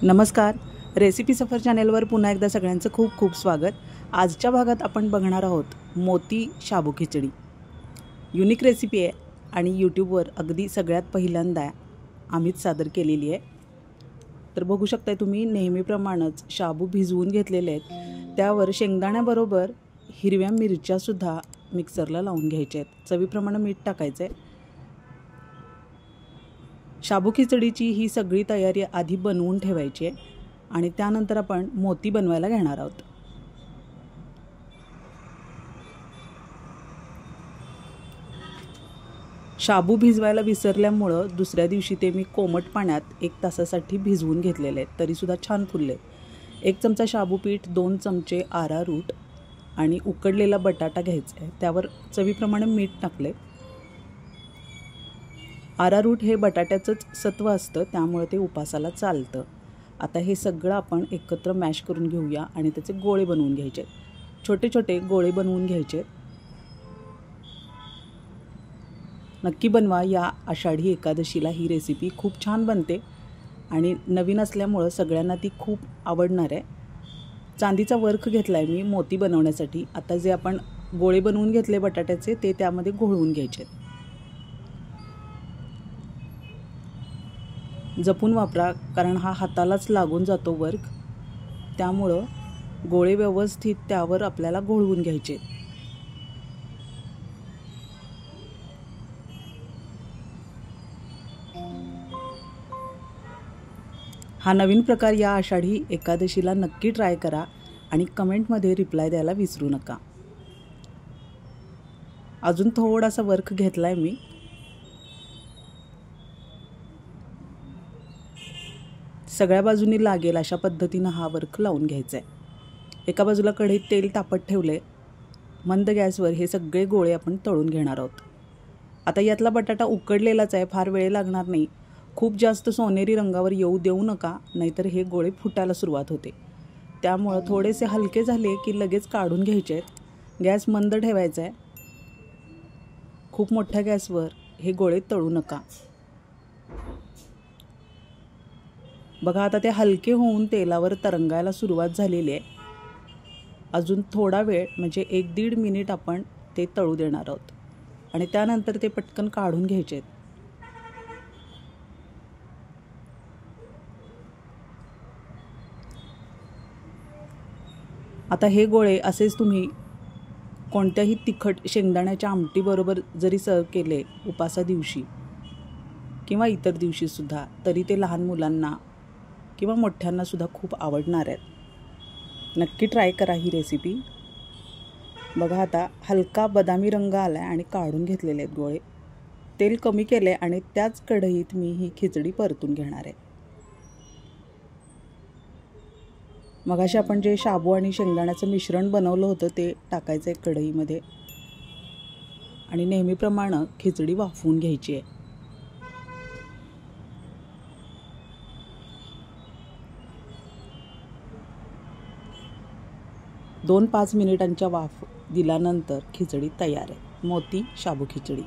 नमस्कार, रेसिपी सफर चॅनेलवर पुन्हा एकदा सगळ्यांचं खूप खूप स्वागत। आजच्या भागात आपण बघणार आहोत मोती शाबू खिचडी। युनिक रेसिपी आहे आणि यूट्यूबवर अगदी सगळ्यात पहिल्यांदा आम्हीच सादर केलेली आहे। तर बघू शकता तुम्ही नेहमीप्रमाणेच शाबू भिजवून घेतलेले आहेत। त्यावर शेंगदाण्याबरोबर हिरव्या मिरच्या सुद्धा मिक्सरला लावून घ्यायच्या आहेत। चवीप्रमाणे मीठ टाकायचे। शाबू खिचडीची ही सगळी तयारी आधी बनवून ठेवायची आहे आणि त्यानंतर आपण मोती बनवायला घेणार आहोत। शाबू भिजवायला विसरल्यामुळे दुसऱ्या दिवशी ते मी कोमट पाण्यात 1 तासासाठी भिजवून घेतलेले आहेत, तरी सुद्धा छान फुलले। 1 चमचा शाबू पीठ, 2 चमचे आरारूट आणि उकडलेला बटाटा घ्यायचा आहे। त्यावर चवीप्रमाणे मीठ टाकले। आरारूट हे बटाट्याचंच सत्व असतं, त्यामुळे ते उपासाला चालतं। आता हे सगळं आपण एकत्र मॅश करून घेऊया आणि त्याचे गोळे बनवून घ्यायचे। छोटे छोटे गोळे बनवून घ्यायचे। नक्की बनवा, या आषाढी एकादशीला ही रेसिपी खूप छान बनते आणि नवीन असल्यामुळे सगळ्यांना ती खूप आवडणार आहे। चांदीचा वर्ख घेतलाय मी मोती बनवण्यासाठी। आता जे आपण गोळे बनवून घेतले बटाट्याचे ते त्यामध्ये घोळवून घ्यायचे। जपून वापरा, कारण हा हातालाच लागून जातो वर्क, त्यामुळं गोळे व्यवस्थित त्यावर आपल्याला घोळवून घ्यायचे। हा नवीन प्रकार या आषाढी एकादशीला नक्की ट्राय करा आणि कमेंटमध्ये रिप्लाय द्यायला विसरू नका। अजून थोडासा वर्क घेतलाय मी। सगळ्या बाजूनी लागेल अशा पद्धतीने हा वर्क लावून घ्यायचा आहे। एका बाजूला कढईत तेल तापत ठेवले। मंद गॅसवर हे सगळे गोळे आपण तळून घेणार आहोत। आता यातला बटाटा उकडलेलाच आहे, फार वेळ लागणार नाही। खूप जास्त सोनेरी रंगावर येऊ देऊ नका, नाहीतर हे गोळे फुटायला सुरुवात होते। त्यामुळे थोडेसे हलके झाले की लगेच काढून घ्यायचे आहेत। गॅस मंद ठेवायचा आहे। खूप मोठ्या गॅसवर हे गोळे तळू नका। बघा, आता ते हलके होऊन तेलावर तरंगायला सुरुवात झालेली आहे। अजून थोडा वेळ म्हणजे 1-1.5 मिनिट आपण ते तळू देणार आहोत आणि त्यानंतर ते पटकन काढून घ्यायचे। आता हे गोळे असेच तुम्ही कोणत्याही तिखट शेंगदाण्याच्या आमटीबरोबर जरी सर्व केले उपासा दिवशी किंवा इतर दिवशी सुद्धा, तरी ते लहान मुलांना किंवा मोठ्यांना सुद्धा खूप आवडणार आहेत। नक्की ट्राय करा ही रेसिपी। बघा, आता हलका बदामी रंग आला आहे आणि काढून घेतलेले आहेत गोळे। तेल कमी केले आणि त्याच कढईत मी ही खिचडी परतून घेणार आहे। मगाशी आपण जे शाबू आणि शेंगदाण्याचं मिश्रण बनवलं होतं ते टाकायचं आहे कढईमध्ये आणि नेहमीप्रमाणे खिचडी वाफवून घ्यायची आहे। 2-5 मिनिटांच्या वाफ दिल्यानंतर खिचडी तयार आहे। मोती शाबू खिचडी।